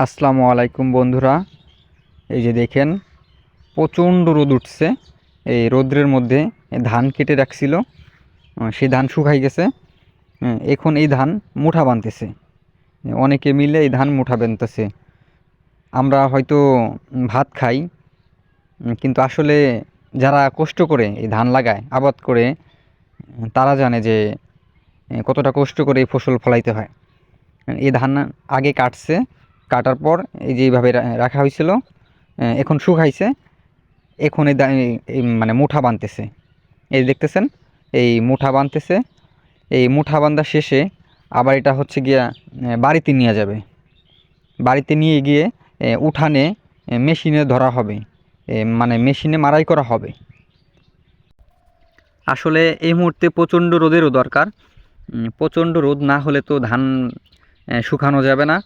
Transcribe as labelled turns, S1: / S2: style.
S1: আসসালামু আলাইকুম বন্ধুরা। এই যে দেখেন, প্রচণ্ড রোদ উঠছে। এই রোদ্রের মধ্যে ধান কেটে রাখছিল, সেই ধান শুকাই গেছে। এখন এই ধান মুঠা বানতেছে। অনেকে মিলে এই ধান মুঠা বানতেছে। আমরা হয়তো ভাত খাই, কিন্তু আসলে যারা কষ্ট করে এই ধান লাগায়, আবাদ করে, তারা জানে যে কতটা কষ্ট করে এই ফসল ফলাইতে হয়। এই ধান আগে কাটছে, কাটার পর এই যে এইভাবে রাখা হয়েছিল, এখন শুকাইছে। এখন এই মানে মুঠা বানতেছে। এই দেখতেছেন, এই মুঠা বানতেছে। এই মুঠা বান্ধা শেষে আবার এটা হচ্ছে গিয়া বাড়িতে নিয়ে যাবে। বাড়িতে নিয়ে গিয়ে উঠানে মেশিনে ধরা হবে, মানে মেশিনে মাড়াই করা হবে। আসলে এই মুহূর্তে প্রচণ্ড রোদেরও দরকার। প্রচণ্ড রোদ না হলে তো ধান শুকানো যাবে না।